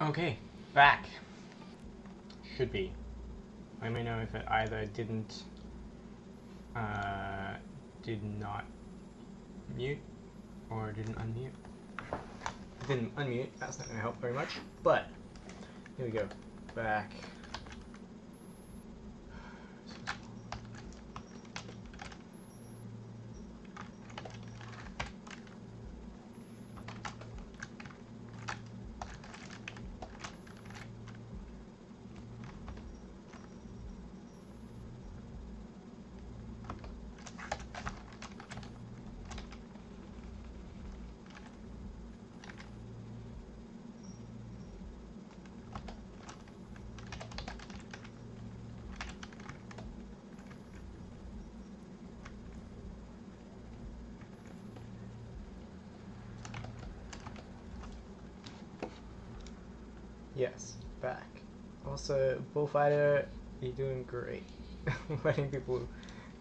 Okay, back. Should be. Let me know if it either did not mute or didn't unmute. If it didn't unmute, that's not going to help very much, but here we go. Back. Yes, back. Also, bullfighter, you're doing great.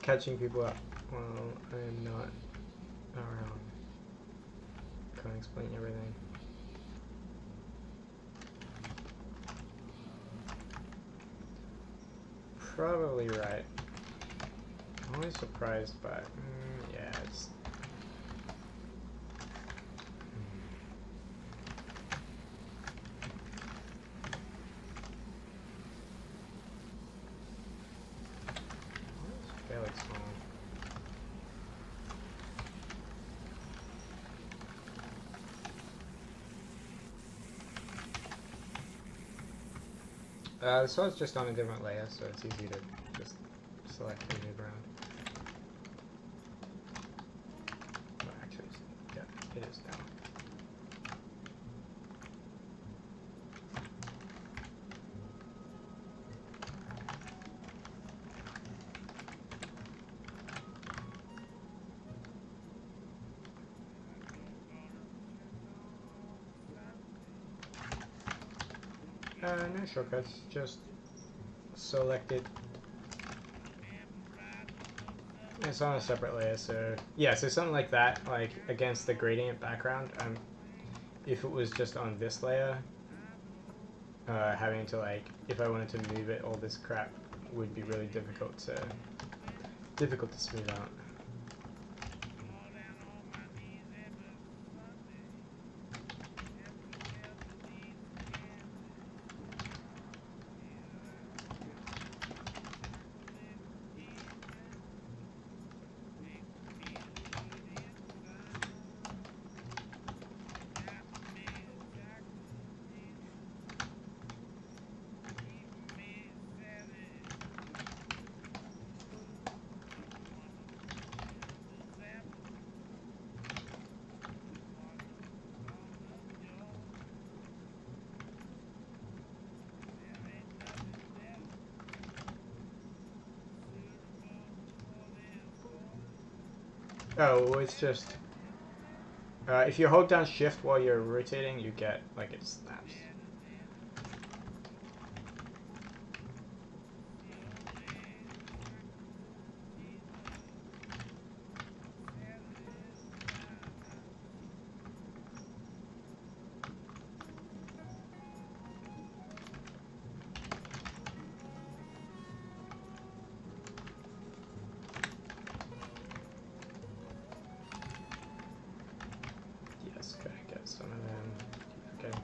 Catching people up while I'm not around. Can't explain everything. Probably right. I'm always surprised by, yeah, it's... It's fairly small. This one's just on a different layer, so it's easy to just select and move around. Well, actually, yeah, it is now. No shortcuts, just select it. It's on a separate layer, so yeah, so something like that, like against the gradient background. If it was just on this layer, having to like, if I wanted to move it, all this crap would be really difficult to smooth out. Oh, well, it's just if you hold down shift while you're rotating, you get like it snaps. Yes, gotta get some of them. Okay.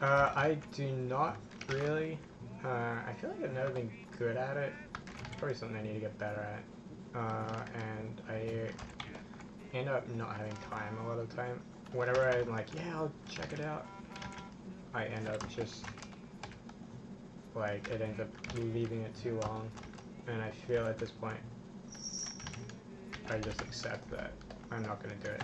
I do not really. I feel like I've never been good at it. Probably something I need to get better at. And I end up not having time a lot of the time. Whenever I'm like, yeah, I'll check it out, I end up just like it ends up leaving it too long, and I feel at this point I just accept that I'm not gonna do it.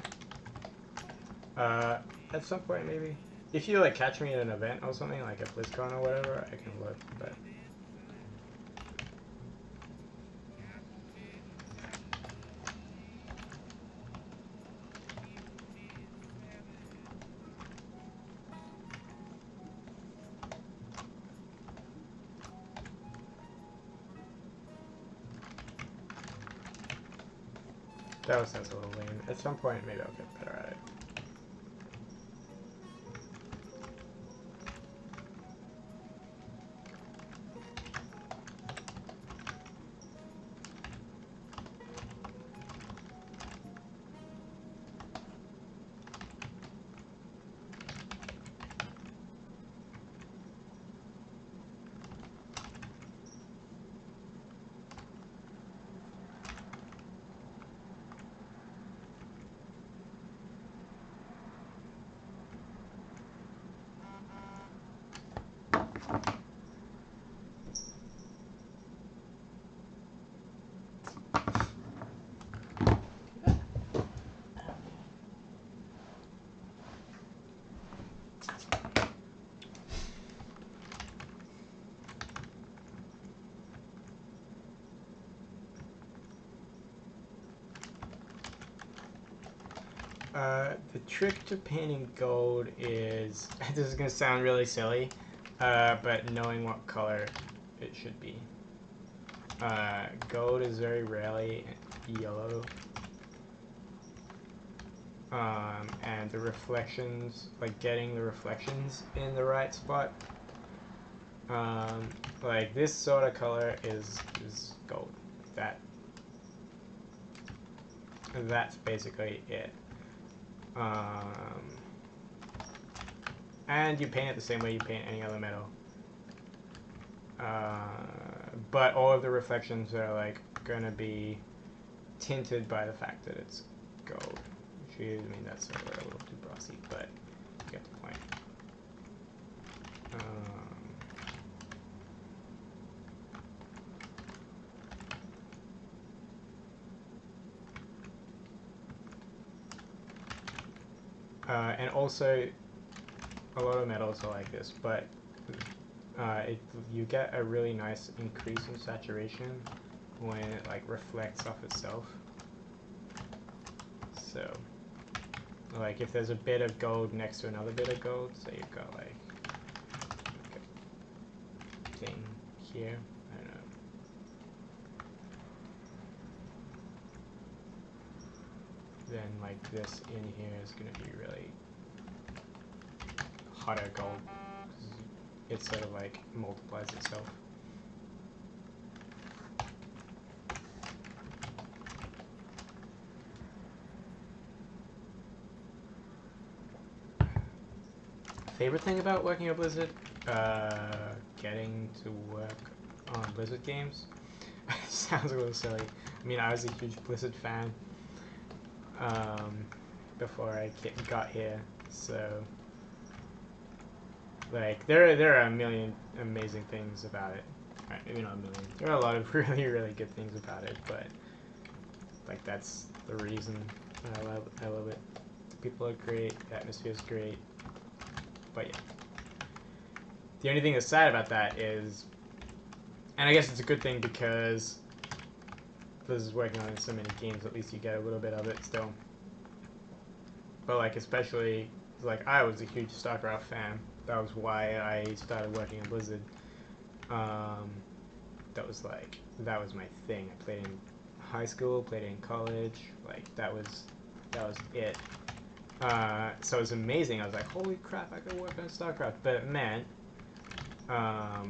At some point maybe. if you like catch me at an event or something, like a BlizzCon or whatever, I can look, but... That sounds a little lame. At some point, maybe I'll get better at it. The trick to painting gold is, this is going to sound really silly, but knowing what color it should be. Gold is very rarely yellow. And the reflections, like getting the reflections in the right spot. Like this sort of color is gold. That's basically it. And you paint it the same way you paint any other metal. But all of the reflections are like gonna be tinted by the fact that it's gold. I mean, that's a little too brassy, but you get the point. And also, a lot of metals are like this, but you get a really nice increase in saturation when it like reflects off itself. So, like if there's a bit of gold next to another bit of gold, so you've got like a thing here. I don't know. Then like this in here is going to be really hotter gold. It sort of like multiplies itself. Favorite thing about working at Blizzard? Getting to work on Blizzard games. Sounds a little silly. I mean, I was a huge Blizzard fan before I got here, so like there are a million amazing things about it. Maybe not a million. There are a lot of really good things about it, but like that's the reason I love it. The people are great, the atmosphere is great, but yeah. The only thing that's sad about that is, and I guess it's a good thing because this is working on so many games, at least you get a little bit of it still. But like especially, like I was a huge StarCraft fan. That was why I started working at Blizzard. That was my thing. I played in high school, played in college. Like that was it. So it was amazing. I was like, holy crap, I could work on StarCraft. But man, that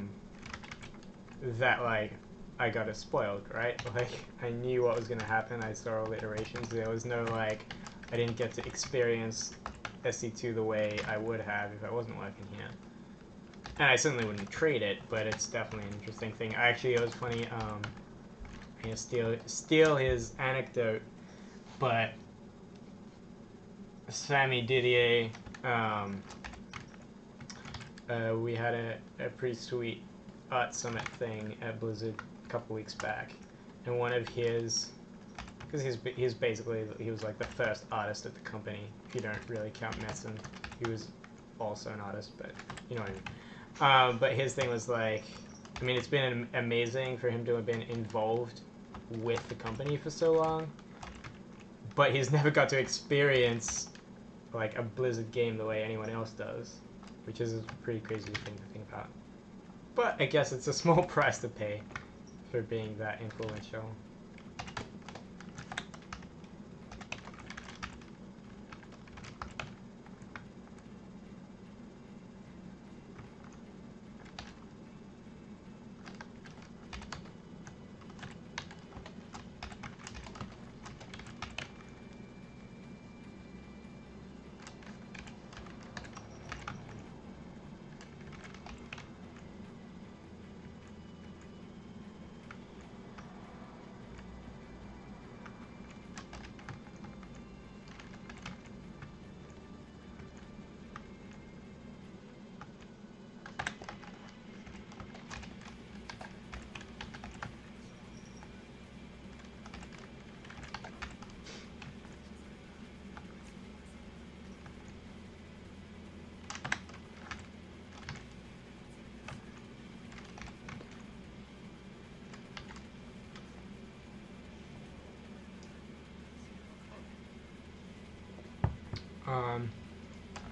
like I got it spoiled, right? Like I knew what was gonna happen. I saw all the iterations. There was no like, I didn't get to experience SC2 the way I would have if I wasn't working here. And I certainly wouldn't trade it, but it's definitely an interesting thing. Actually, it was funny. I'm gonna steal his anecdote, but Sammy Didier, we had a pretty sweet art summit thing at Blizzard a couple weeks back, and one of his, because he was like the first artist at the company, if you don't really count Metzen. He was also an artist, but you know what I mean. But his thing was like, I mean, it's been amazing for him to have been involved with the company for so long, but he's never got to experience like a Blizzard game the way anyone else does, which is a pretty crazy thing to think about. But I guess it's a small price to pay for being that influential.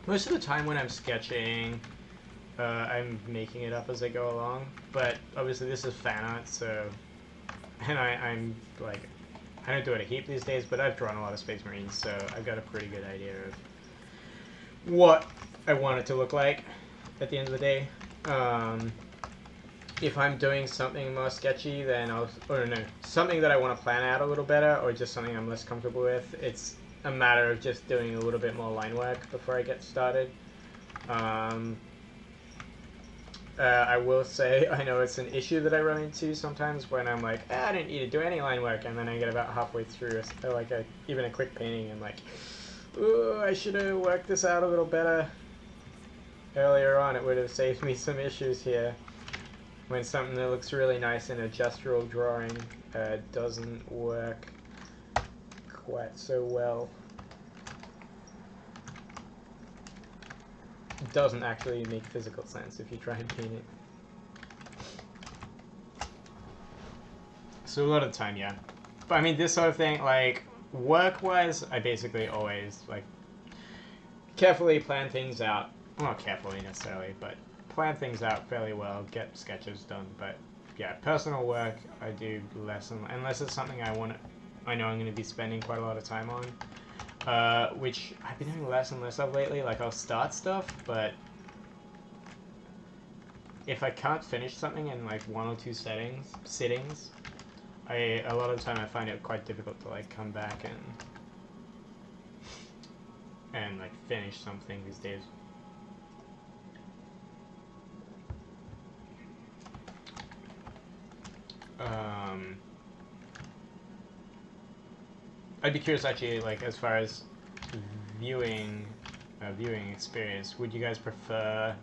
Most of the time when I'm sketching, I'm making it up as I go along. But obviously this is fan art, so... And I'm like... I don't do it a heap these days, but I've drawn a lot of Space Marines, so I've got a pretty good idea of what I want it to look like at the end of the day. If I'm doing something more sketchy, then something that I want to plan out a little better, or just something I'm less comfortable with, it's a matter of just doing a little bit more line work before I get started. I will say, I know it's an issue that I run into sometimes when I'm like, I didn't need to do any line work, and then I get about halfway through, even a quick painting, and like, ooh, I should have worked this out a little better earlier on. It would have saved me some issues here. When something that looks really nice in a gestural drawing doesn't work quite so well. It doesn't actually make physical sense if you try and paint it. So a lot of the time, yeah. But I mean, this sort of thing, like, work-wise, I basically always, like, carefully plan things out. Well, not carefully necessarily, but plan things out fairly well, get sketches done. But yeah, personal work, I do less, unless it's something I know I'm going to be spending quite a lot of time on. Which I've been doing less and less of lately. Like, I'll start stuff, but if I can't finish something in like 1 or 2 sittings, a lot of the time I find it quite difficult to like come back and like finish something these days. I'd be curious actually, like, as far as viewing experience, would you guys prefer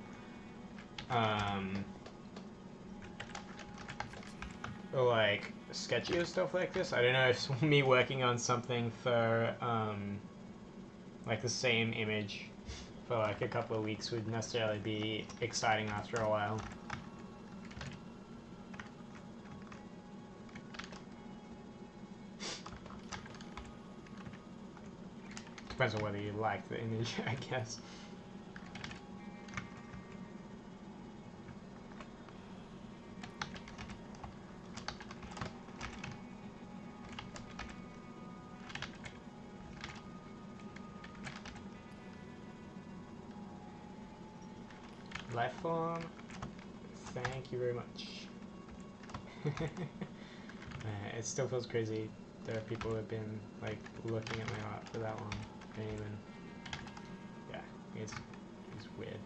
like sketchier stuff like this? I don't know if me working on something for like the same image for like a couple of weeks would necessarily be exciting after a while. Depends on whether you like the image, I guess. Lifeform, thank you very much. It still feels crazy. There are people who have been like looking at my art for that long, and even it's weird.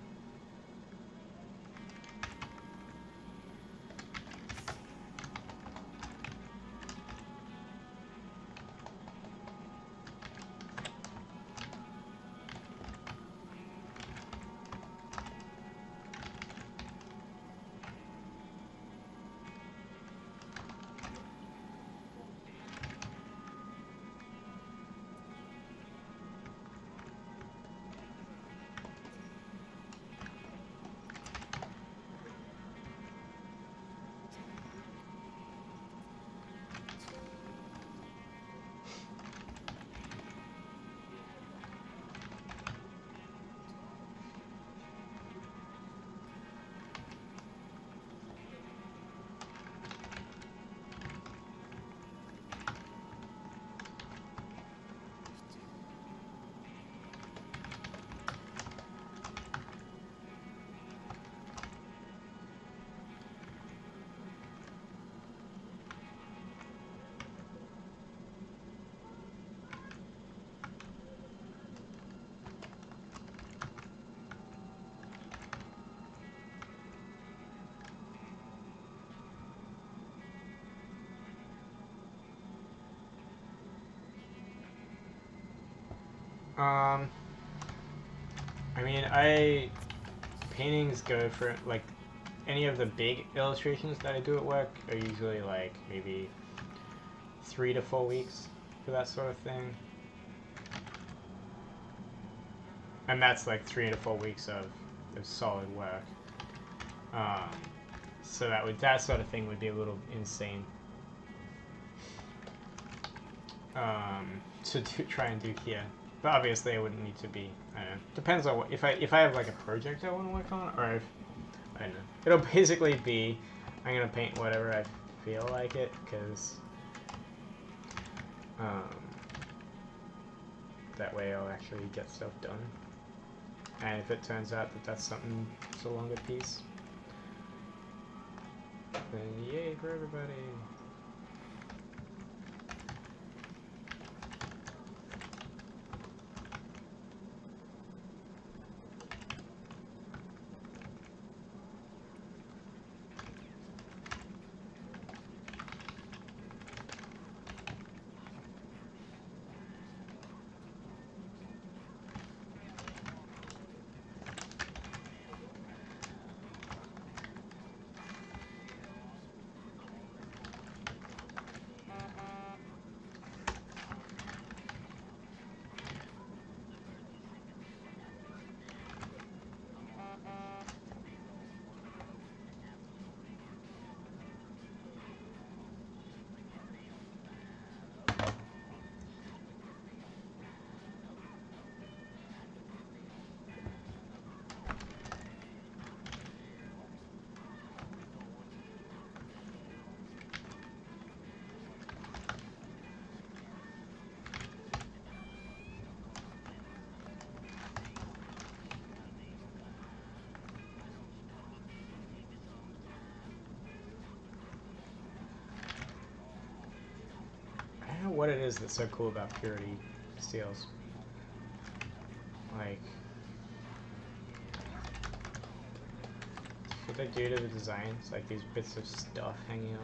I mean, paintings go for, like, any of the big illustrations that I do at work are usually, like, maybe 3 to 4 weeks for that sort of thing. And that's, like, 3 to 4 weeks of solid work. So that sort of thing would be a little insane. To try and do here. But obviously it wouldn't need to be, I don't know. Depends on what, if I have like a project I want to work on, or if, I don't know. It'll basically be, I'm going to paint whatever I feel like it, because that way I'll actually get stuff done. And if it turns out that that's something, it's a longer piece, then yay for everybody. I don't know what it is that's so cool about purity steels. Like, what they do to the designs, like these bits of stuff hanging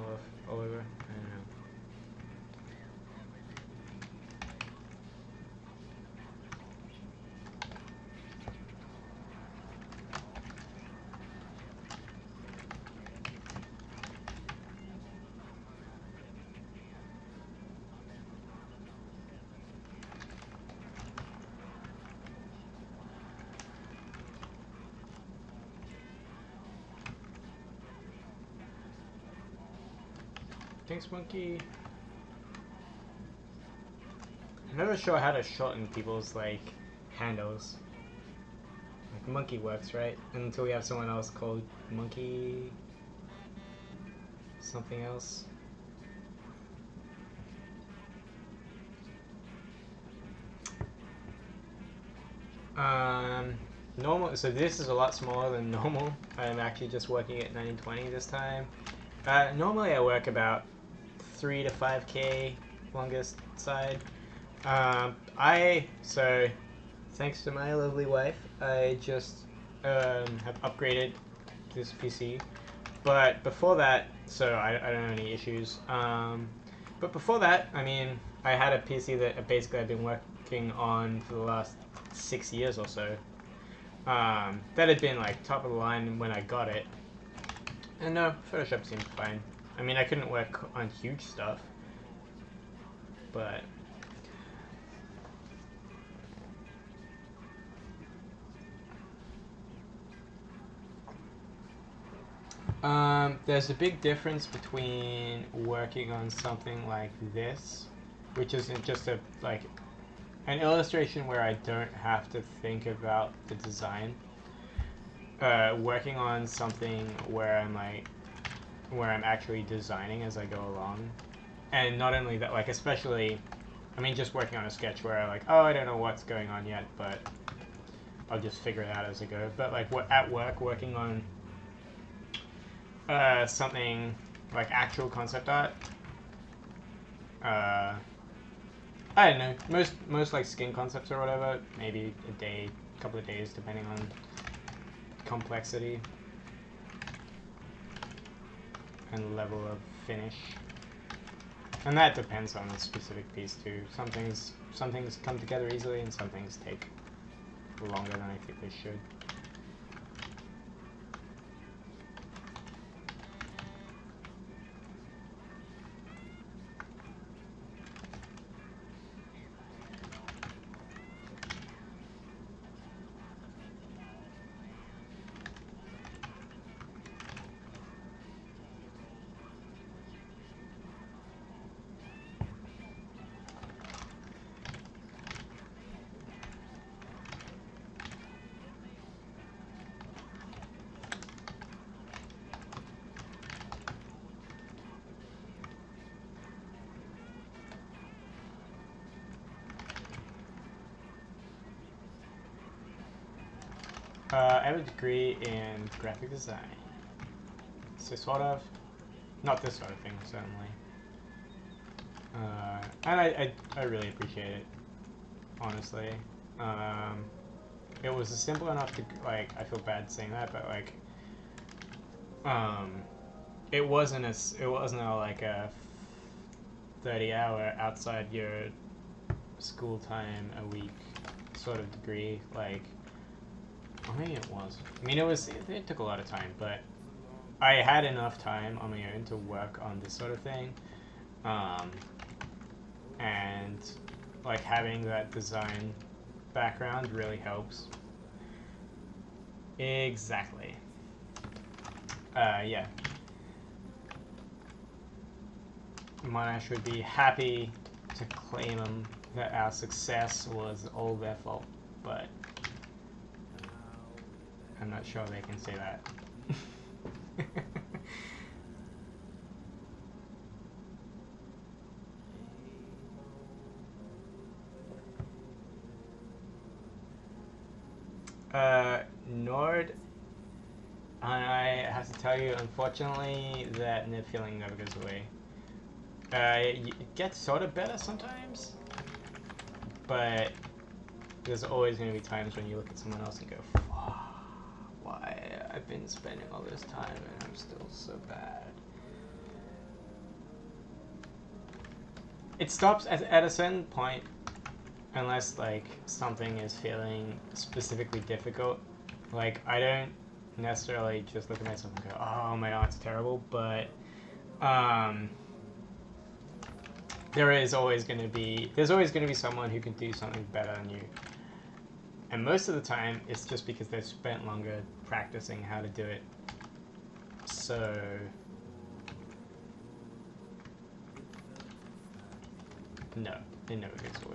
all over. I don't know. Thanks, monkey. I'm never sure how to shorten people's, like, handles. Like, monkey works, right? Until we have someone else called monkey something else. Normal, so this is a lot smaller than normal. I'm actually just working at 920 this time. Normally I work about 3 to 5K longest side. So thanks to my lovely wife, I just have upgraded this PC. But before that, so I don't have any issues. But before that, I mean, I had a PC that basically I've been working on for the last 6 years or so. That had been like top of the line when I got it. And no, Photoshop seemed fine. I mean, I couldn't work on huge stuff, but there's a big difference between working on something like this, which isn't just an illustration where I don't have to think about the design. Working on something where I'm actually designing as I go along, and not only that, like especially, I mean, just working on a sketch where I don't know what's going on yet, but I'll just figure it out as I go. But like at work, working on something like actual concept art. I don't know. Most like skin concepts or whatever, maybe a day, couple of days, depending on complexity and level of finish. And that depends on the specific piece too. Some things come together easily, and some things take longer than I think they should. I have a degree in graphic design. So sort of, not this sort of thing, certainly. And I really appreciate it, honestly. It was simple enough to, like, I feel bad saying that, but like, it wasn't like a 30-hour outside your school time a week sort of degree, like, or maybe it was. I mean, it took a lot of time, but I had enough time on my own to work on this sort of thing, and like having that design background really helps. Exactly. Yeah. Monash would be happy to claim them that our success was all their fault, but I'm not sure they can say that. Nord, I have to tell you, unfortunately, that nib feeling never goes away. It gets sort of better sometimes, but there's always going to be times when you look at someone else and go, why I've been spending all this time and I'm still so bad. It stops at a certain point, unless like something is feeling specifically difficult. Like, I don't necessarily just look at myself and go, oh my god, it's terrible, but there's always going to be someone who can do something better than you. And most of the time, it's just because they've spent longer practicing how to do it. So no, it never goes away.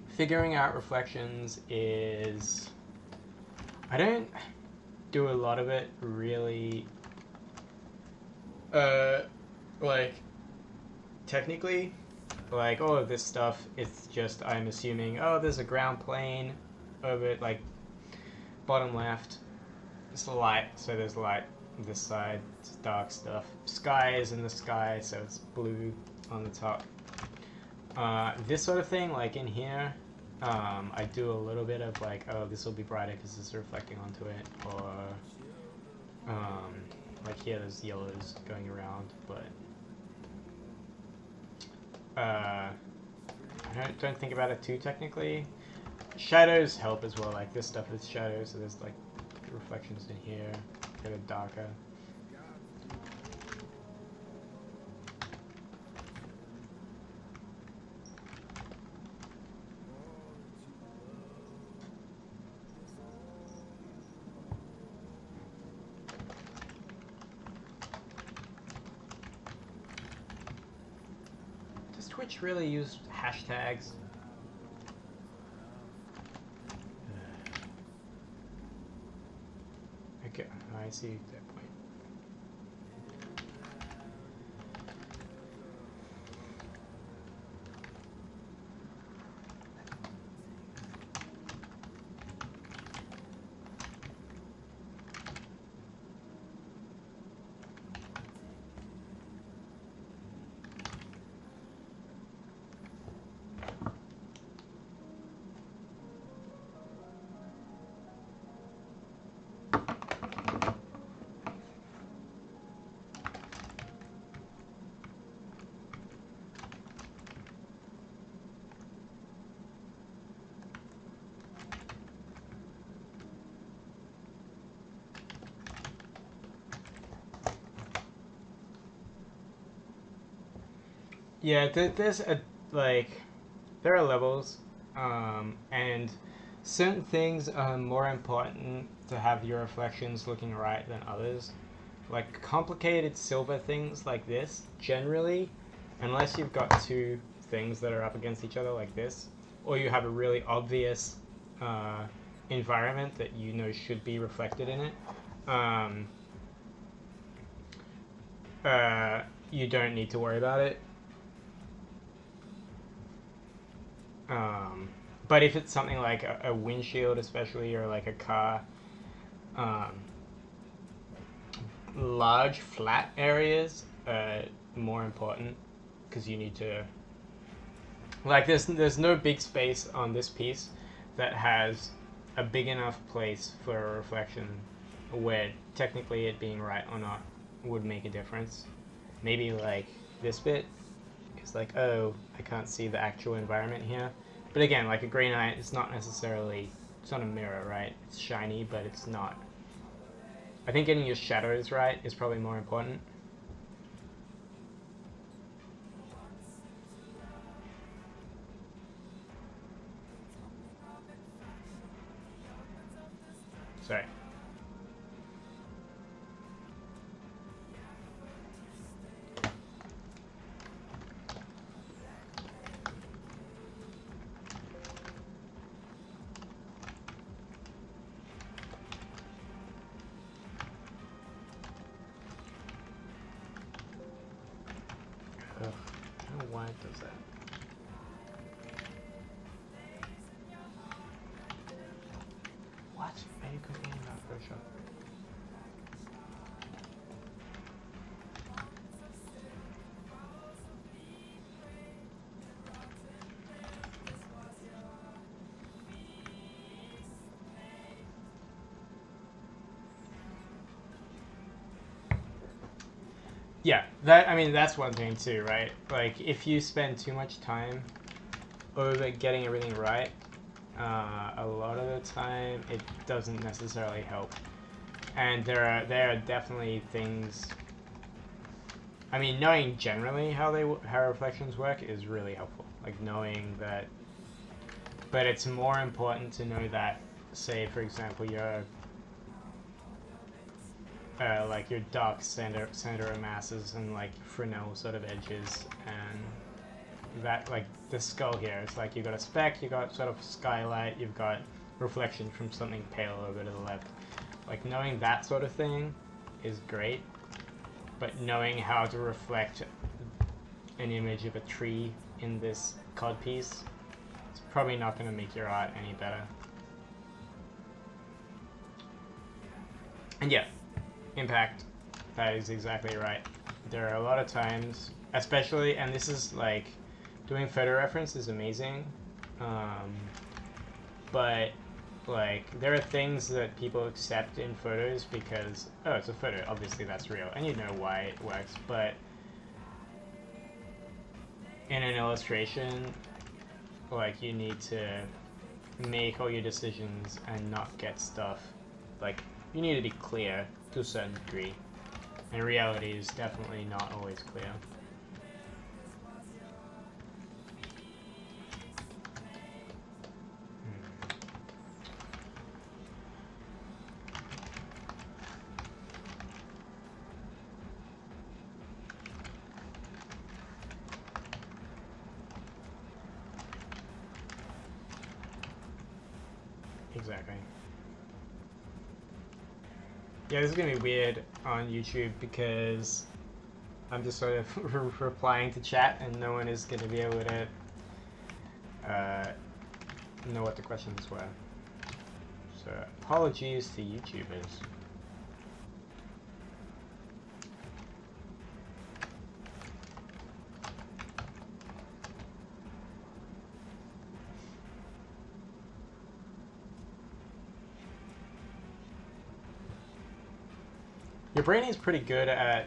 Figuring out reflections is... I don't do a lot of it, really. Like, technically, like, all of this stuff, it's just, I'm assuming, oh, there's a ground plane over it, like, bottom left, it's light, so there's light on this side, it's dark stuff. Sky is in the sky, so it's blue on the top. This sort of thing, like in here, I do a little bit of like, oh, this will be brighter because it's reflecting onto it, or like here there's yellows going around, but I don't think about it too technically. Shadows help as well, like this stuff is shadows, so there's like reflections in here that are darker. Does Twitch really use hashtags? Okay, I see that point. Yeah, there's a like there are levels, and certain things are more important to have your reflections looking right than others. Like complicated silver things like this, generally, unless you've got two things that are up against each other like this, or you have a really obvious uh, environment that you know should be reflected in it, um, you don't need to worry about it. Um, but if it's something like a windshield, especially, or like a car, um, large flat areas are more important because you need to like there's no big space on this piece that has a big enough place for a reflection where technically it being right or not would make a difference. Maybe like this bit is like, oh, I can't see the actual environment here. But again, like a green eye, it's not necessarily, it's not a mirror, right? It's shiny, but it's not. I think getting your shadows right is probably more important. Sorry. Ugh, I don't know why it does that. What? Are you complaining about Photoshop? Yeah, that I mean that's one thing too, right? Like if you spend too much time over getting everything right, a lot of the time it doesn't necessarily help. And there are definitely things. I mean, knowing generally how reflections work is really helpful. Like knowing that, but it's more important to know that. Say, for example, your like your dark center of masses and like Fresnel sort of edges, and that like the skull here. It's like you got a speck, you got sort of skylight, you've got reflection from something pale over to the left. Like knowing that sort of thing is great, but knowing how to reflect an image of a tree in this cod piece, it's probably not going to make your art any better. And yeah, impact. That is exactly right. There are a lot of times, especially, and this is like, doing photo reference is amazing, but like there are things that people accept in photos because, oh, it's a photo, obviously that's real, and you know why it works, but in an illustration, like you need to make all your decisions and not get stuff, like you need to be clear to a certain degree, and reality is definitely not always clear. Exactly. Yeah, this is gonna be weird on YouTube because I'm just sort of replying to chat and no one is gonna be able to know what the questions were. So apologies to YouTubers. Your brain is pretty good at,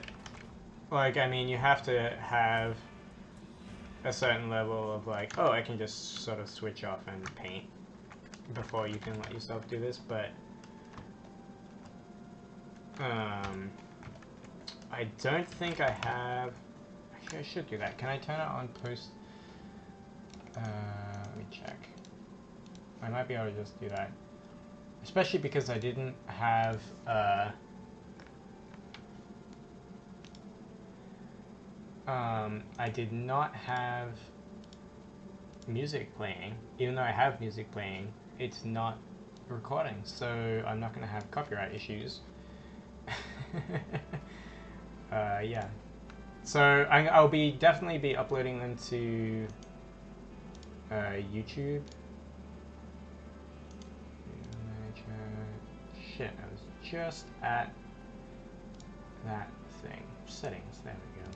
like, I mean, you have to have a certain level of like, oh, I can just sort of switch off and paint before you can let yourself do this, but I don't think I have, Actually, I should do that. Can I turn it on post? Let me check. I might be able to just do that. Especially because I didn't have, I did not have music playing. Even though I have music playing, it's not recording, so I'm not going to have copyright issues. Yeah. So I'll definitely be uploading them to YouTube. Shit, I was just at that thing. Settings, there we go.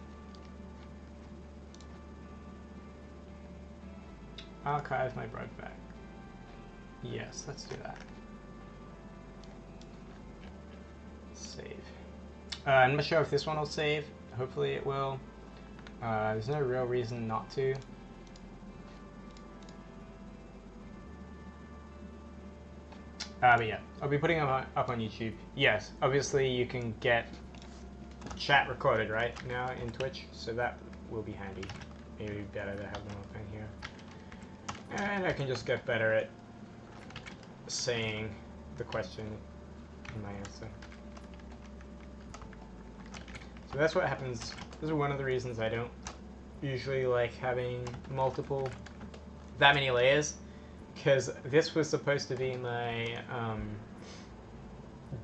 Archive my broadback. Yes, let's do that. Save. I'm not sure if this one will save. Hopefully it will. There's no real reason not to. But yeah, I'll be putting them up on YouTube. Yes, obviously you can get chat recorded right now in Twitch, so that will be handy. Maybe better to have them up in here. And I can just get better at saying the question in my answer. So that's what happens. This is one of the reasons I don't usually like having that many layers. Because this was supposed to be my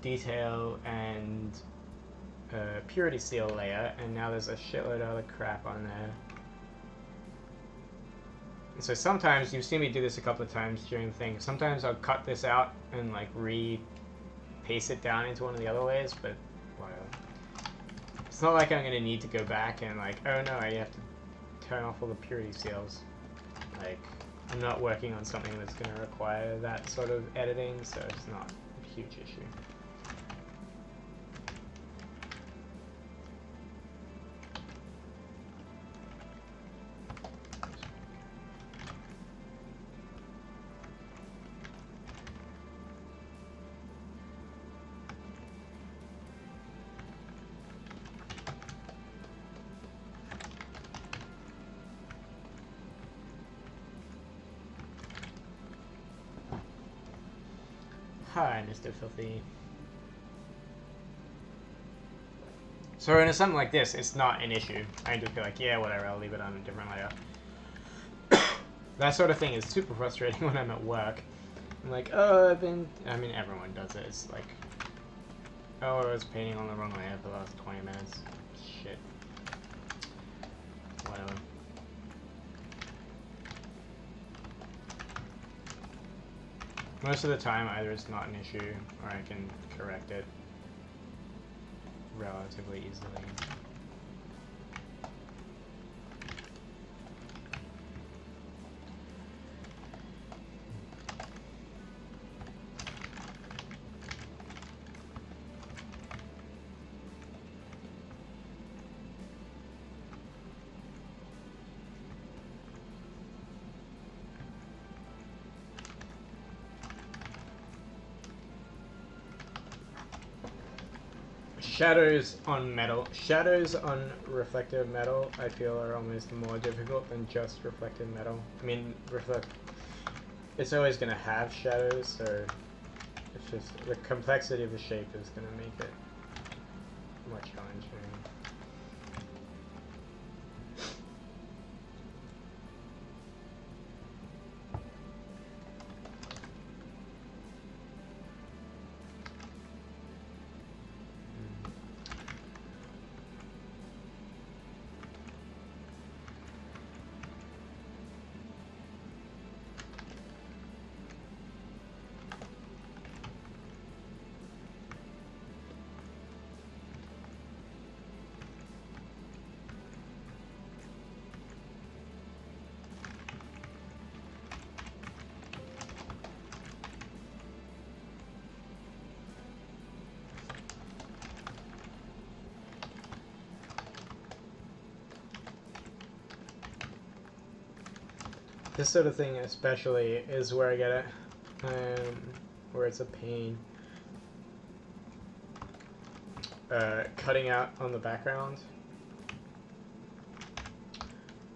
detail and purity seal layer, and now there's a shitload of other crap on there. And so sometimes, you've seen me do this a couple of times during the thing, sometimes I'll cut this out and like paste it down into one of the other layers, but whatever. It's not like I'm going to need to go back and like, oh no, I have to turn off all the purity seals. Like, I'm not working on something that's going to require that sort of editing, so it's not a huge issue. Hi, Mr. Filthy. So in something like this, it's not an issue. I can just be like, yeah, whatever, I'll leave it on a different layer. That sort of thing is super frustrating when I'm at work. I'm like, oh, I mean, everyone does it. It's like, oh, I was painting on the wrong layer for the last 20 minutes. Shit. Whatever. Most of the time, either it's not an issue, or I can correct it relatively easily. Shadows on metal. Shadows on reflective metal, I feel, are almost more difficult than just reflective metal. I mean, it's always going to have shadows, so it's just the complexity of the shape is going to make it more challenging. This sort of thing especially is where I get it, where it's a pain. Cutting out on the background.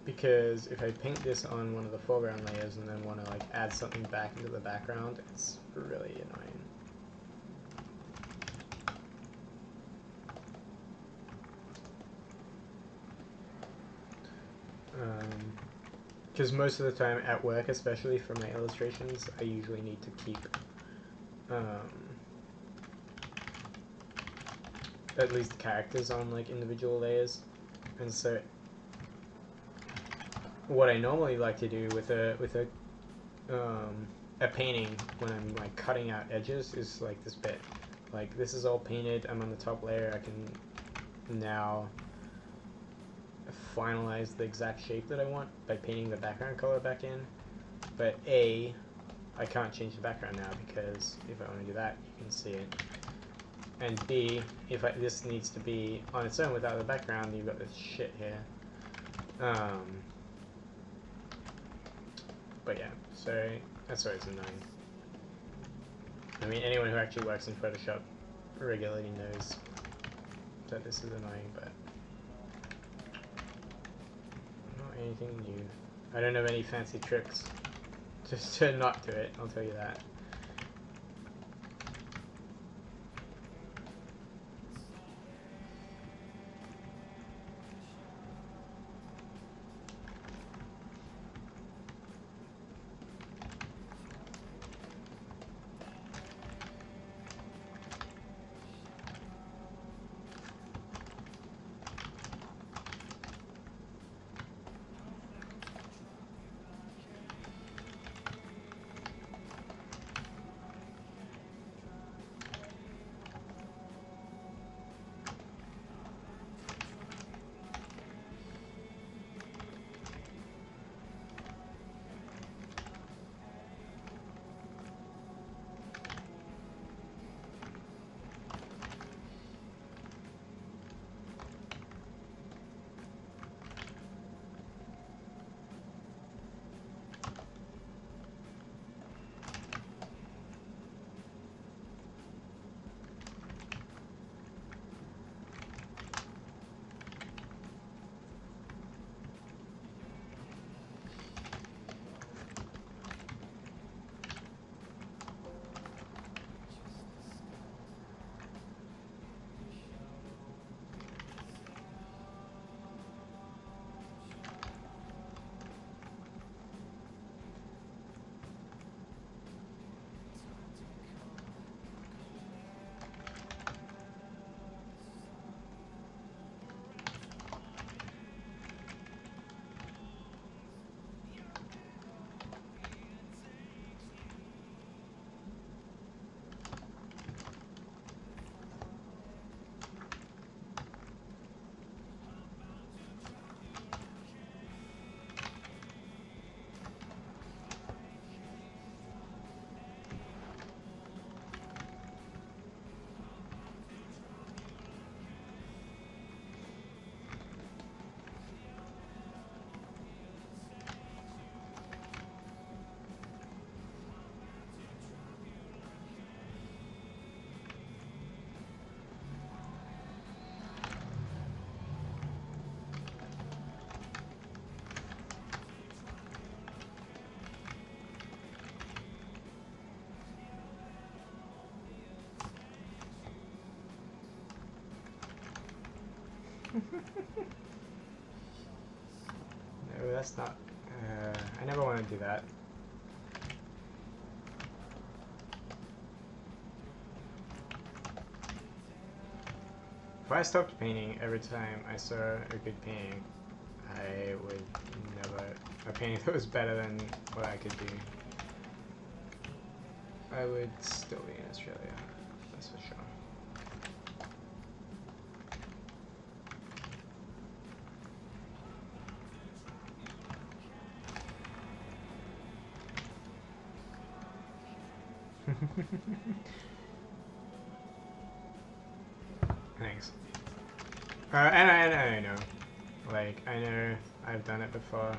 because if I paint this on one of the foreground layers and then want to like add something back into the background, it's really annoying. Because most of the time at work, especially for my illustrations, I usually need to keep at least characters on like individual layers, and so what I normally like to do with a painting when I'm like cutting out edges is like this bit. Like this is all painted, I'm on the top layer, I can now finalize the exact shape that I want by painting the background color back in. But A, I can't change the background now because if I want to do that, you can see it. And B, if this needs to be on its own without the background, you've got this shit here. But yeah, so that's why it's annoying. I mean, anyone who actually works in Photoshop regularly knows that this is annoying, but not anything new. I don't have any fancy tricks just to not do it, I'll tell you that. No, that's not... I never want to do that. If I stopped painting every time I saw a good painting, I would never... a painting that was better than what I could do, I would still be in Australia, that's for sure. Thanks. And I know. Like, I know I've done it before.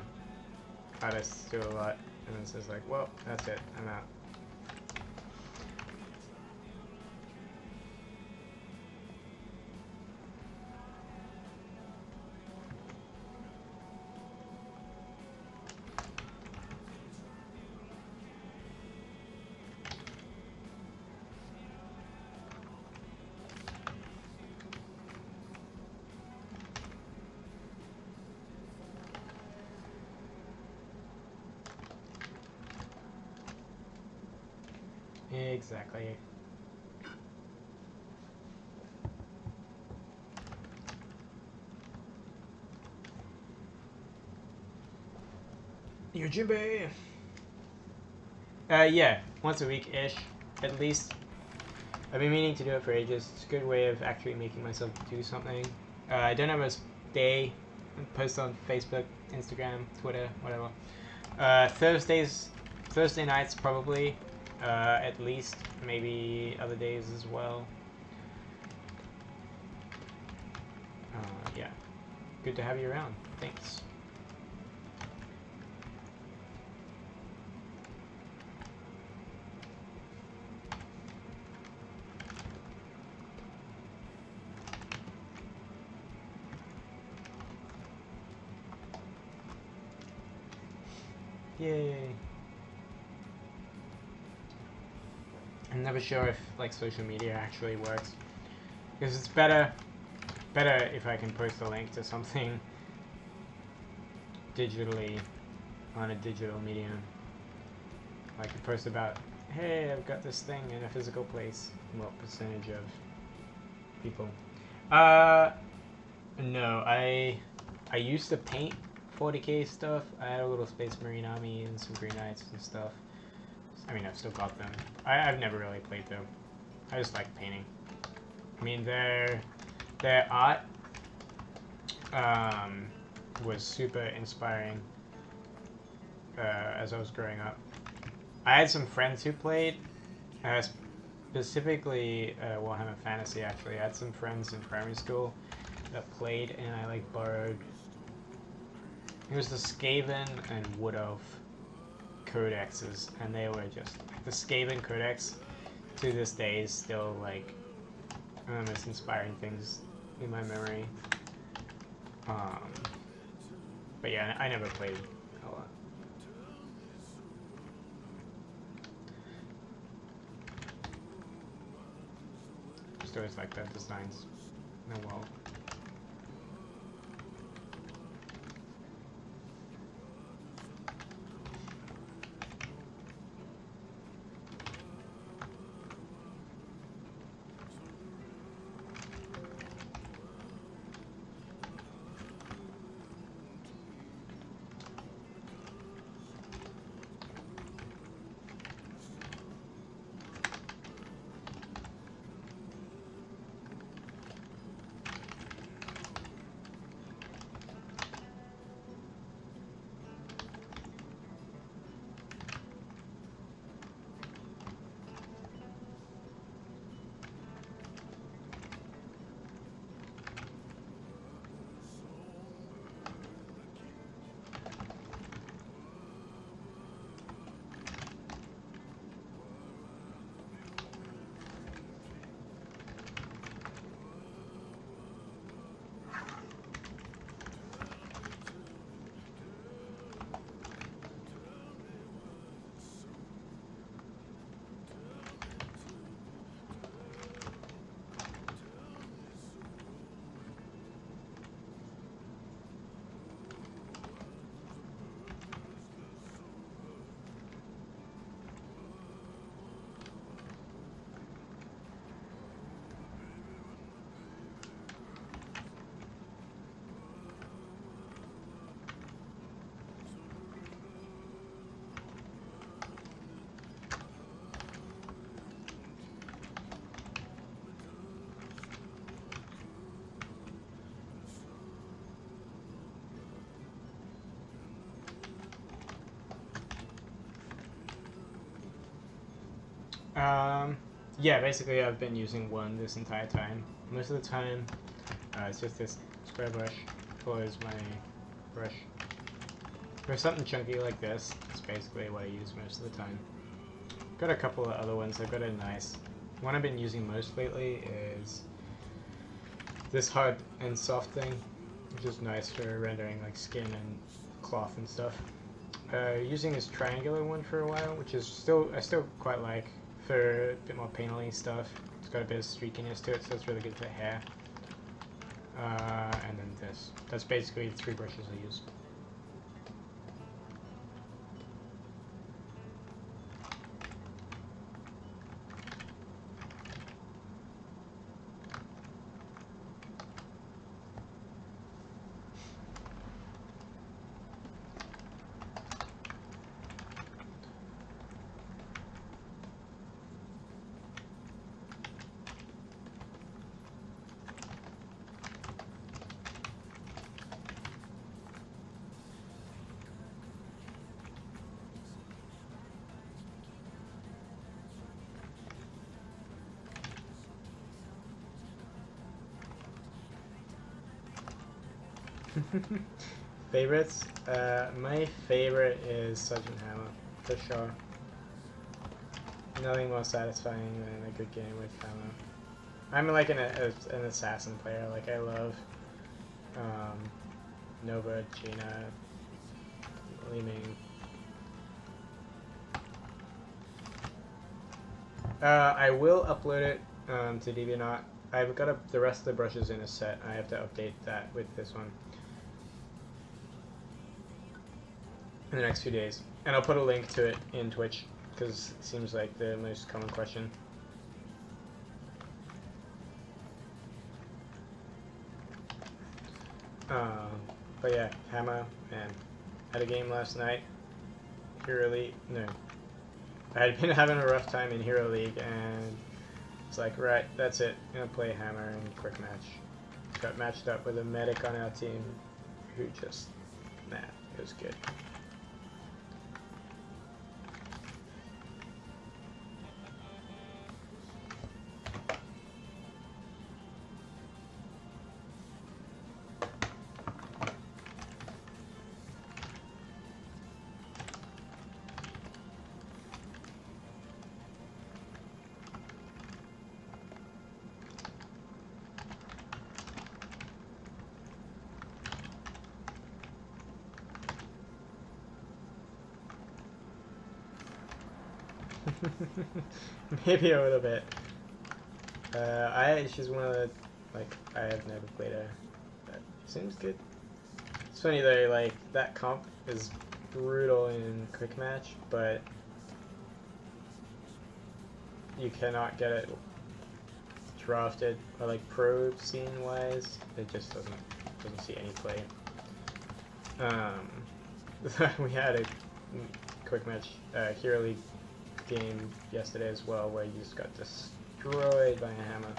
Artists do a lot, and it's just like, well, that's it, I'm out. Exactly. Yojimbe! Yeah, once a week-ish, at least. I've been meaning to do it for ages. It's a good way of actually making myself do something. I don't have a day. Post on Facebook, Instagram, Twitter, whatever. Thursday nights probably, at least. Maybe other days as well. Yeah. Good to have you around. Thanks. Yay. I'm never sure if like social media actually works, because it's better if I can post a link to something digitally on a digital medium. Like a post about, hey, I've got this thing in a physical place. What percentage of people? No, I used to paint 40k stuff. I had a little Space Marine army and some Green Knights and stuff. I mean, I've still got them. I've never really played them. I just like painting. I mean, their art was super inspiring as I was growing up. I had some friends who played, specifically Warhammer Fantasy. Actually, I had some friends in primary school that played, and I like borrowed. It was the Skaven and Wood Elf codexes, and they were just the Skaven codex. To this day, is still like one of the most inspiring things in my memory. But yeah, I never played a lot. Just always like that designs. Oh well. Yeah, basically I've been using one this entire time. Most of the time, it's just this square brush is my brush. For something chunky like this, it's basically what I use most of the time. Got a couple of other ones. I've got a nice one I've been using most lately is this hard and soft thing, which is nice for rendering like skin and cloth and stuff. Using this triangular one for a while, which is I still quite like for a bit more painterly stuff. It's got a bit of streakiness to it, so it's really good for hair. And then this. That's basically the three brushes I use. Favorites? My favorite is Sergeant Hammer, for sure. Nothing more satisfying than a good game with Hammer. I'm like an assassin player. Like I love Nova, Gina, Li Ming. I will upload it to DeviantArt. I've got the rest of the brushes in a set. I have to update that with this one in the next few days. And I'll put a link to it in Twitch, because it seems like the most common question. But yeah, Hammer, man. Had a game last night. Hero League, no. I had been having a rough time in Hero League, and it's like, right, that's it. I'm gonna play Hammer and quick match. Got matched up with a medic on our team who just, nah, it was good. Maybe a little bit. She's one of the, like, I have never played her, but seems good. It's funny though, like, that comp is brutal in quick match, but you cannot get it drafted, or like pro scene wise, it just doesn't see any play. We had a quick match, Hero League game yesterday as well, where you just got destroyed by a hammer.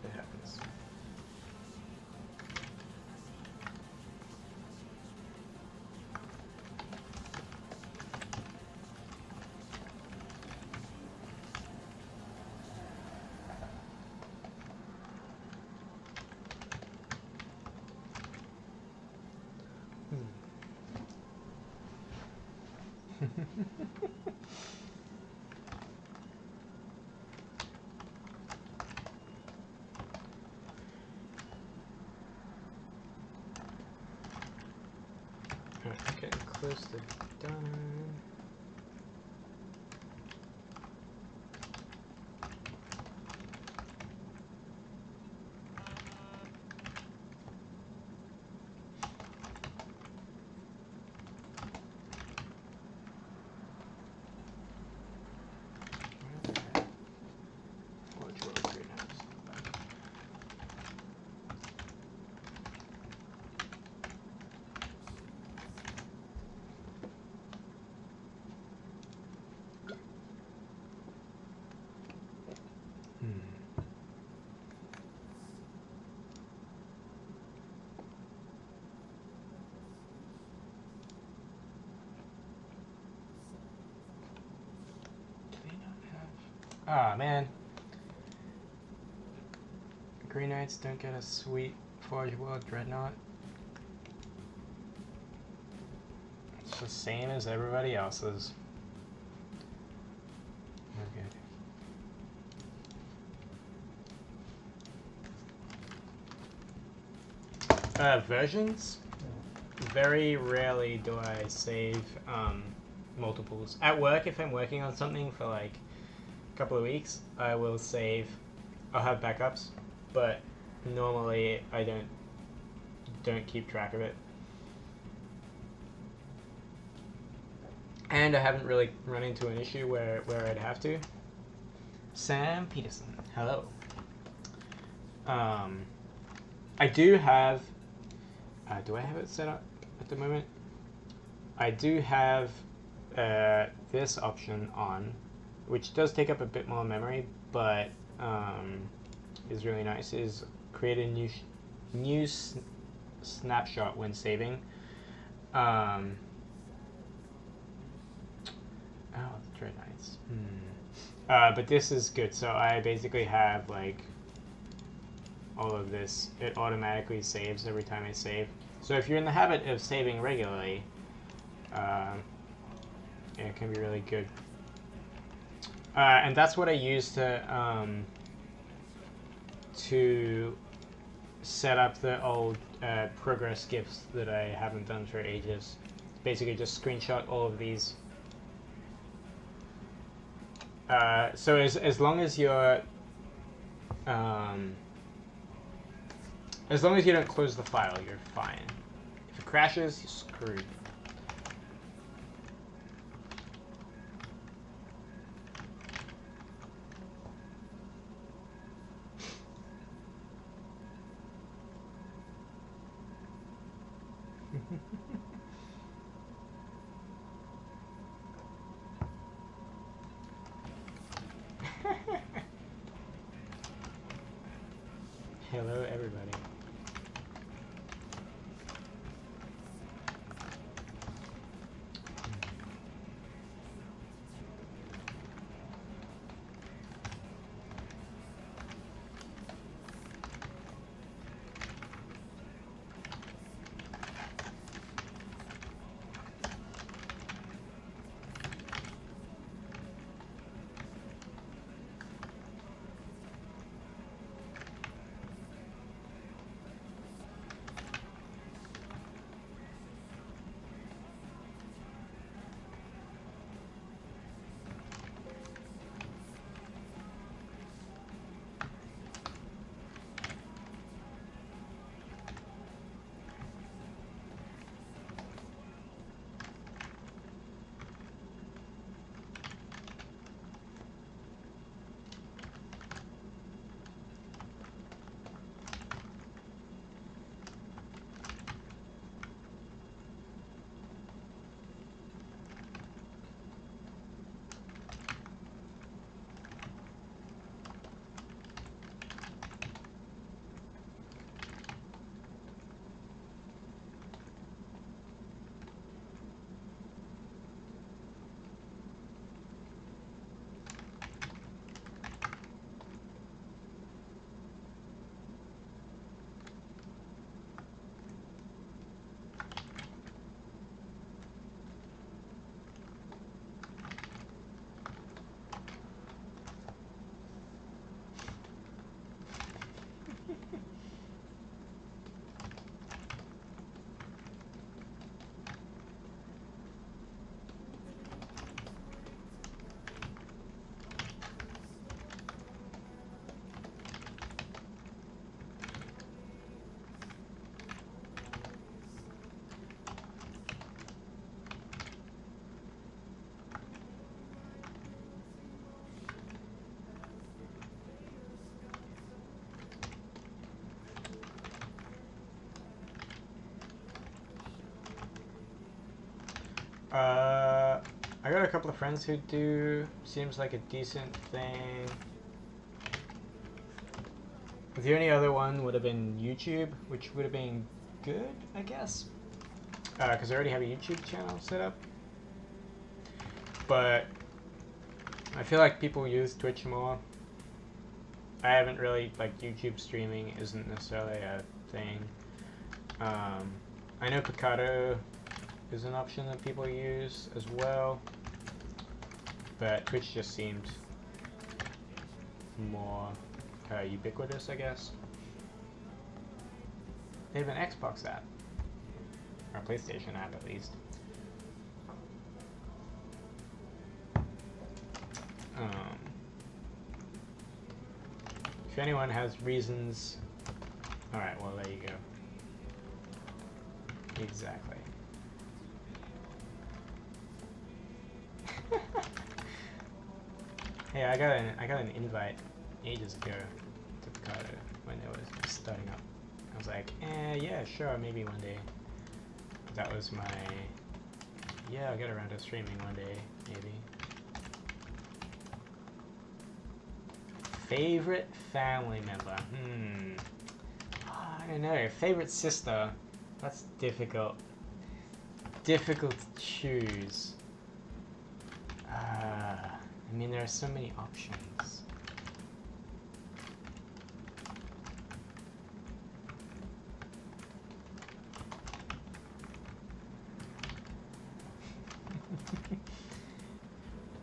It happens. Alright, getting close to done. Ah, man. Green Knights don't get a sweet Forge World Dreadnought. It's the same as everybody else's. Okay. Versions? Very rarely do I save multiples. At work, if I'm working on something for like couple of weeks, I will save. I'll have backups, but normally I don't keep track of it. And I haven't really run into an issue where I'd have to. Sam Peterson, hello. I do have. Do I have it set up at the moment? I do have this option on, which does take up a bit more memory, but is really nice, is create a new snapshot when saving. Oh, the Dread Knights. But this is good. So I basically have like all of this. It automatically saves every time I save. So if you're in the habit of saving regularly, it can be really good. And that's what I use to set up the old progress gifts that I haven't done for ages. Basically just screenshot all of these. So as long as you're as long as you don't close the file, you're fine. If it crashes, you're screwed. Hello, everybody. I got a couple of friends who do. Seems like a decent thing. The only other one would have been YouTube, which would have been good, I guess. Because I already have a YouTube channel set up. But I feel like people use Twitch more. I haven't really, like, YouTube streaming isn't necessarily a thing. I know Picado is an option that people use as well, but Twitch just seemed more ubiquitous, I guess. They have an Xbox app, or a PlayStation app at least. If anyone has reasons, alright, well there you go. Exactly. Hey, I got an invite ages ago to Picado when it was starting up. I was like, yeah, sure, maybe one day. That was my, yeah, I'll get around to streaming one day, maybe. Favorite family member? I don't know. Favorite sister? That's difficult. Difficult to choose. I mean, there are so many options.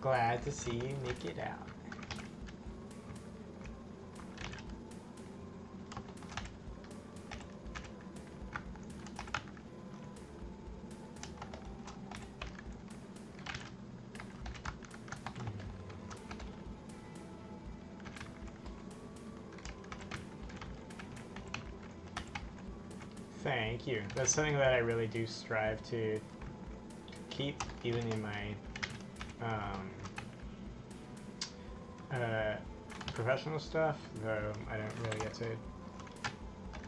Glad to see you make it out. Thank you. That's something that I really do strive to keep, even in my professional stuff, though I don't really get to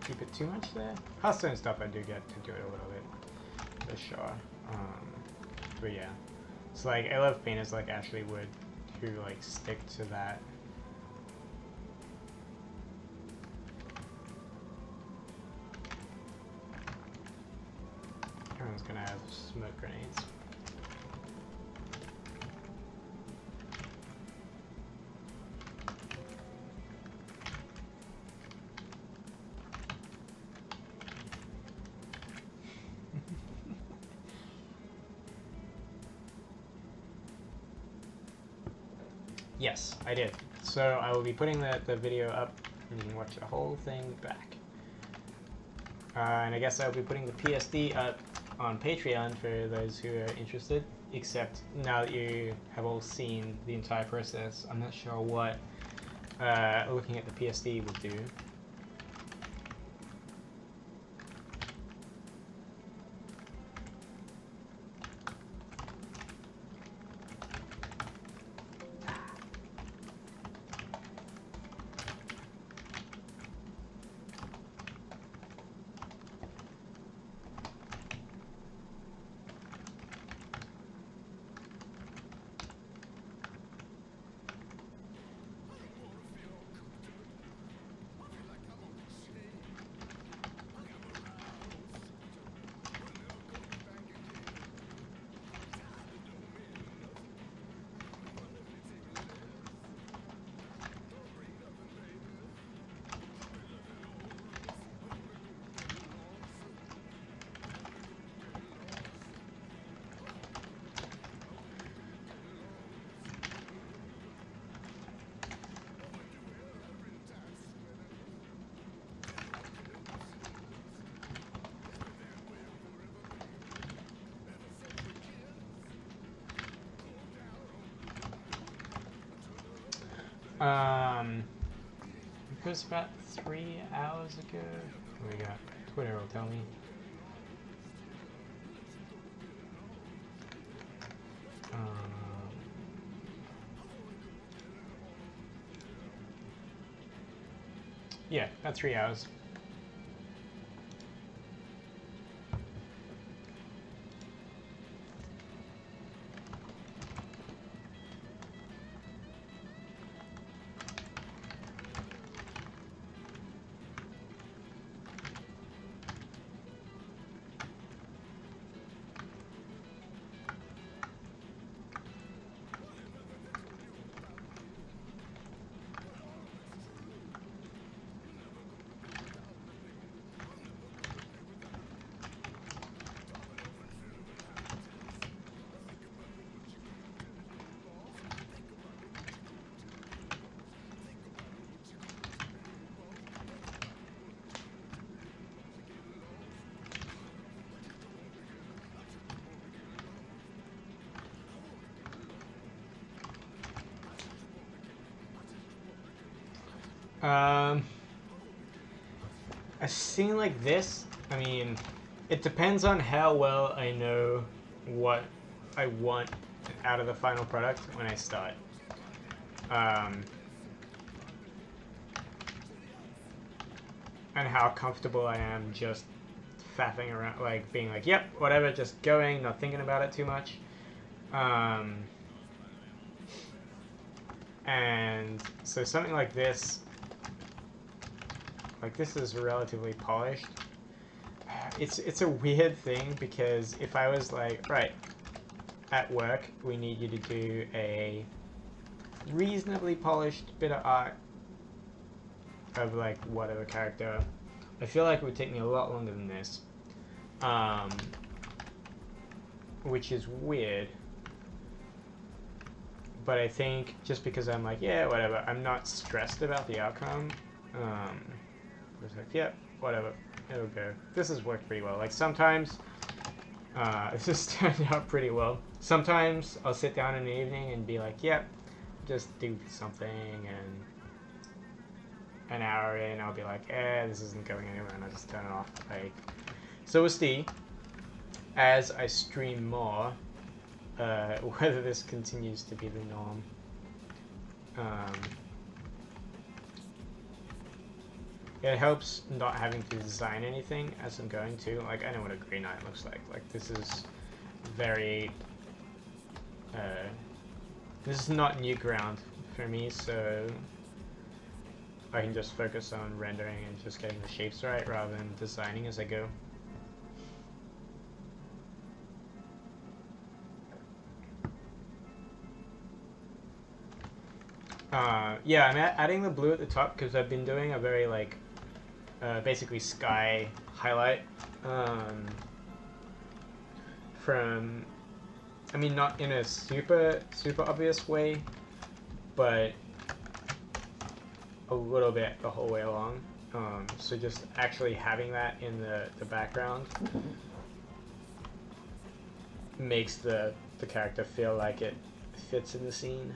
keep it too much there. Hearthstone stuff I do get to do it a little bit, for sure. But yeah. So like, I love painters like Ashley Wood who like stick to that. Everyone's gonna have smoke grenades. Yes, I did. So I will be putting the video up and you can watch the whole thing back. And I guess I'll be putting the PSD up on Patreon for those who are interested, except now that you have all seen the entire process, I'm not sure what looking at the PSD will do. It was about 3 hours ago. What do we got? Twitter will tell me. Yeah, about 3 hours. A scene like this, I mean, it depends on how well I know what I want out of the final product when I start. And how comfortable I am just faffing around, like being like, yep, whatever, just going, not thinking about it too much. And so something like this is relatively polished. It's a weird thing because if I was like, right, at work, we need you to do a reasonably polished bit of art of like whatever character. I feel like it would take me a lot longer than this, which is weird. But I think just because I'm like, yeah, whatever, I'm not stressed about the outcome. I was like, yeah, whatever, it'll go. This has worked pretty well. Like sometimes, this has turned out pretty well. Sometimes I'll sit down in the evening and be like, yep, just do something, and an hour in, I'll be like, this isn't going anywhere, and I'll just turn it off. Like, so we'll see as I stream more, whether this continues to be the norm. It helps not having to design anything as I'm going to. Like, I know what a Green Knight looks like. Like, this is very, this is not new ground for me, so I can just focus on rendering and just getting the shapes right rather than designing as I go. Yeah, I'm adding the blue at the top because I've been doing a very like basically sky highlight from, I mean, not in a super obvious way, but a little bit the whole way along. So just actually having that in the background makes the character feel like it fits in the scene.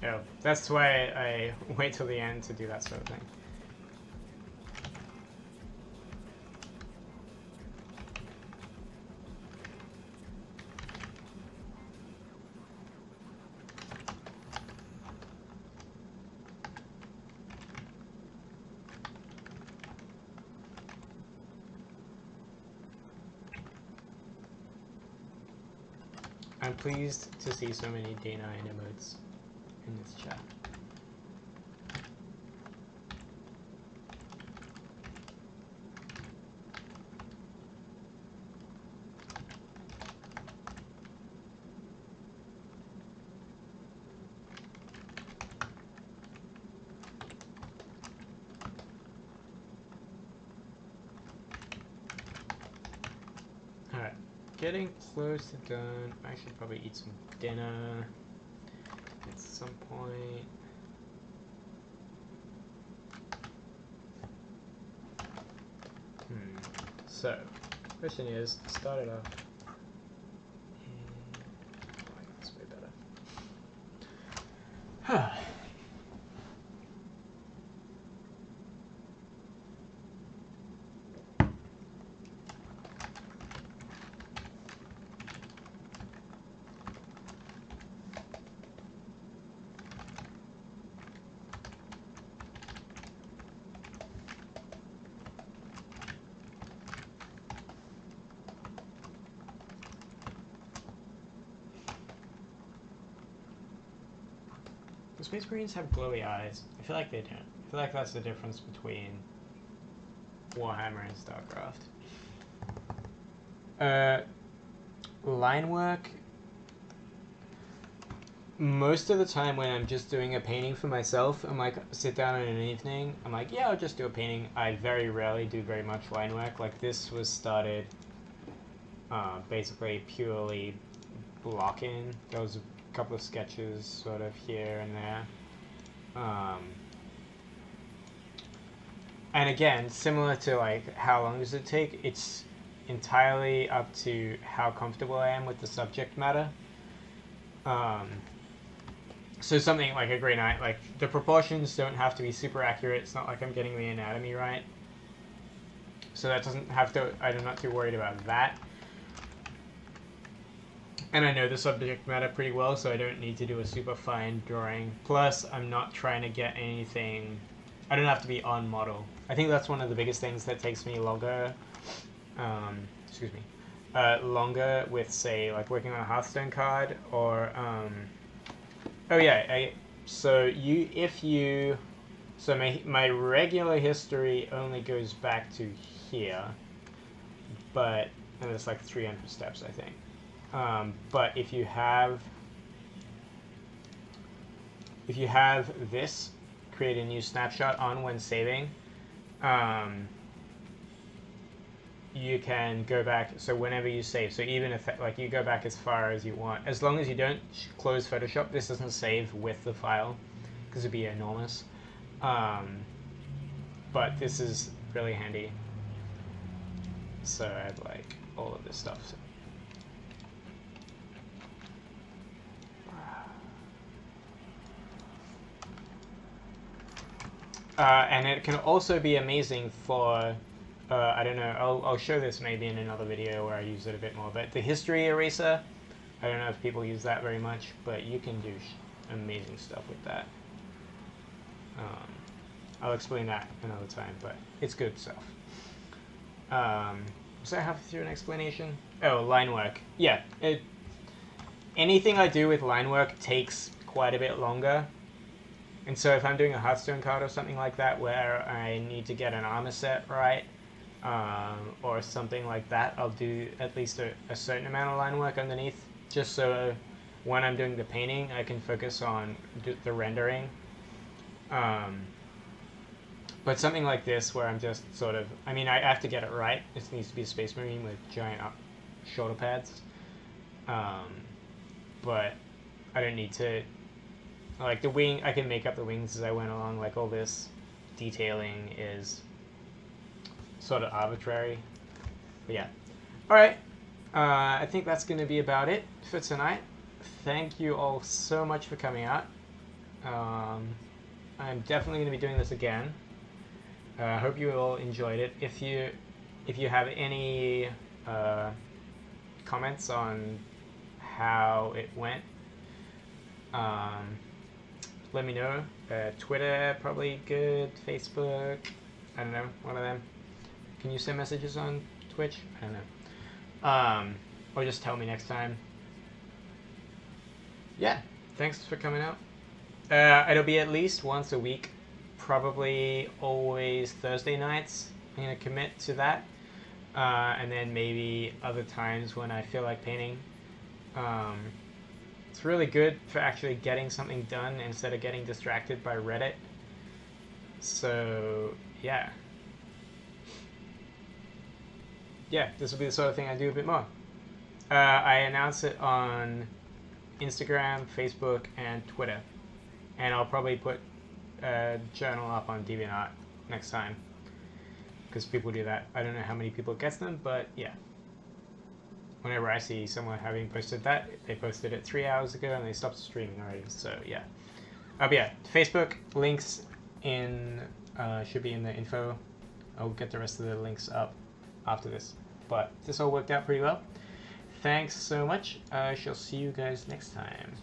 Oh, that's why I wait till the end to do that sort of thing. I'm pleased to see so many D9 emotes in this chat. Alright, getting close to done. I should probably eat some dinner at some point. So, question is, start it off. Oh, that's way better. Space Marines have glowy eyes. I feel like they don't. I feel like that's the difference between Warhammer and StarCraft. Line work. Most of the time when I'm just doing a painting for myself, I'm like, sit down in an evening, I'm like, yeah, I'll just do a painting. I very rarely do very much line work. Like, this was started basically purely blocking. There was a couple of sketches sort of here and there. And again, similar to like how long does it take, it's entirely up to how comfortable I am with the subject matter. So something like a Grey Knight, like the proportions don't have to be super accurate. It's not like I'm getting the anatomy right. So that doesn't have to, I'm not too worried about that. And I know the subject matter pretty well, so I don't need to do a super fine drawing. Plus, I'm not trying to get anything, I don't have to be on model. I think that's one of the biggest things that takes me longer, longer with, say, like working on a Hearthstone card, or, so my regular history only goes back to here, but, and it's like 300 steps, I think. But if you have this, create a new snapshot on when saving, you can go back, so whenever you save, so even if like you go back as far as you want, as long as you don't close Photoshop, this doesn't save with the file, because it'd be enormous. But this is really handy. So I have like all of this stuff. So. And it can also be amazing for, I don't know, I'll show this maybe in another video where I use it a bit more, but the history eraser, I don't know if people use that very much, but you can do amazing stuff with that. I'll explain that another time, but it's good stuff. Was I halfway through an explanation? Oh, line work. Yeah, anything I do with line work takes quite a bit longer. And so if I'm doing a Hearthstone card or something like that where I need to get an armor set right, or something like that, I'll do at least a certain amount of line work underneath, just so when I'm doing the painting, I can focus on the rendering. But something like this where I'm just sort of, I mean, I have to get it right. It needs to be a Space Marine with giant shoulder pads. But I don't need to, like the wing, I can make up the wings as I went along. Like all this detailing is sort of arbitrary. But yeah. Alright. I think that's going to be about it for tonight. Thank you all so much for coming out. I'm definitely going to be doing this again. I hope you all enjoyed it. If you have any comments on how it went, let me know. Twitter, probably good. Facebook, I don't know, one of them. Can you send messages on Twitch? I don't know. Or just tell me next time. Yeah, thanks for coming out. It'll be at least once a week. Probably always Thursday nights. I'm going to commit to that. And then maybe other times when I feel like painting. It's really good for actually getting something done instead of getting distracted by Reddit. So, yeah. Yeah, this will be the sort of thing I do a bit more. I announce it on Instagram, Facebook, and Twitter. And I'll probably put a journal up on DeviantArt next time, because people do that. I don't know how many people gets them, but yeah. Whenever I see someone having posted that, they posted it 3 hours ago and they stopped streaming already. So yeah. But yeah, Facebook links in should be in the info. I'll get the rest of the links up after this. But this all worked out pretty well. Thanks so much. I shall see you guys next time.